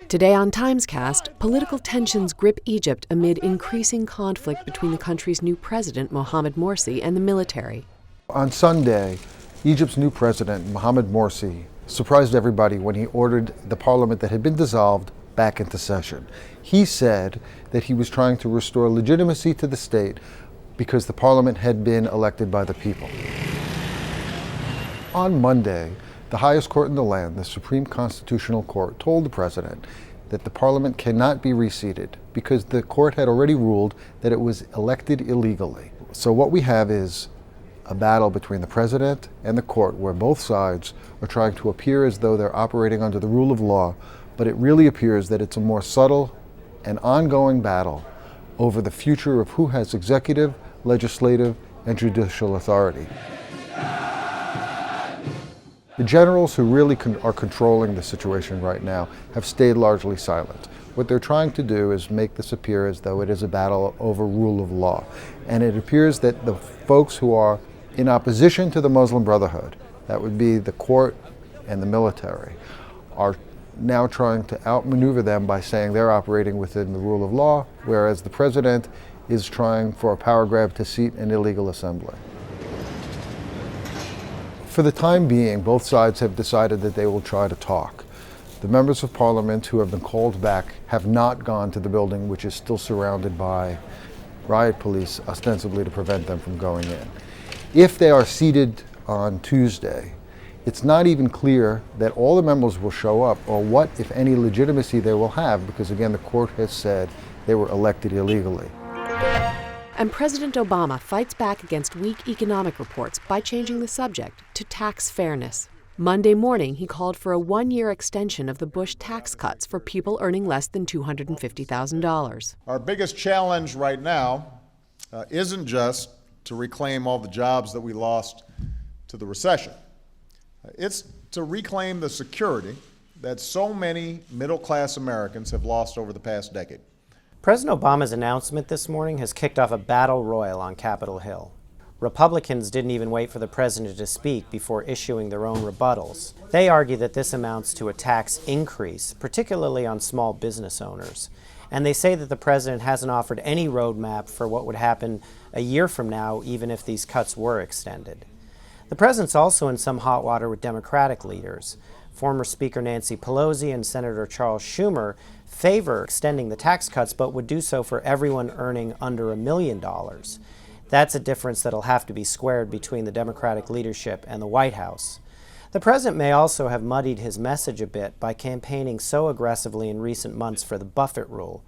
Today on TimesCast, political tensions grip Egypt amid increasing conflict between the country's new president, Mohamed Morsi, and the military. On Sunday, Egypt's new president, Mohamed Morsi, surprised everybody when he ordered the parliament that had been dissolved back into session. He said that he was trying to restore legitimacy to the state because the parliament had been elected by the people. On Monday, the highest court in the land, the Supreme Constitutional Court, told the president that the parliament cannot be reseated because the court had already ruled that it was elected illegally. So what we have is a battle between the president and the court where both sides are trying to appear as though they're operating under the rule of law, but it really appears that it's a more subtle and ongoing battle over the future of who has executive, legislative, and judicial authority. The generals who really are controlling the situation right now have stayed largely silent. What they're trying to do is make this appear as though it is a battle over rule of law. And it appears that the folks who are in opposition to the Muslim Brotherhood, that would be the court and the military, are now trying to outmaneuver them by saying they're operating within the rule of law, whereas the president is trying for a power grab to seat an illegal assembly. For the time being, both sides have decided that they will try to talk. The members of parliament who have been called back have not gone to the building, which is still surrounded by riot police, ostensibly to prevent them from going in. If they are seated on Tuesday, it's not even clear that all the members will show up or what, if any, legitimacy they will have, because again, the court has said they were elected illegally. And President Obama fights back against weak economic reports by changing the subject to tax fairness. Monday morning, he called for a one-year extension of the Bush tax cuts for people earning less than $250,000. Our biggest challenge right now isn't just to reclaim all the jobs that we lost to the recession. It's to reclaim the security that so many middle-class Americans have lost over the past decade. President Obama's announcement this morning has kicked off a battle royal on Capitol Hill. Republicans didn't even wait for the president to speak before issuing their own rebuttals. They argue that this amounts to a tax increase, particularly on small business owners. And they say that the president hasn't offered any roadmap for what would happen a year from now, even if these cuts were extended. The president's also in some hot water with Democratic leaders. Former Speaker Nancy Pelosi and Senator Charles Schumer favor extending the tax cuts, but would do so for everyone earning under $1 million. That's a difference that'll have to be squared between the Democratic leadership and the White House. The president may also have muddied his message a bit by campaigning so aggressively in recent months for the Buffett rule.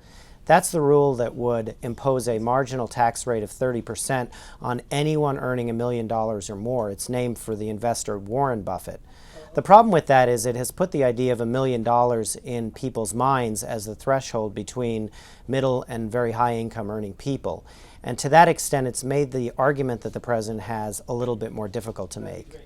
That's the rule that would impose a marginal tax rate of 30% on anyone earning $1 million or more. It's named for the investor Warren Buffett. The problem with that is it has put the idea of $1 million in people's minds as the threshold between middle and very high income earning people. And to that extent, it's made the argument that the president has a little bit more difficult to make.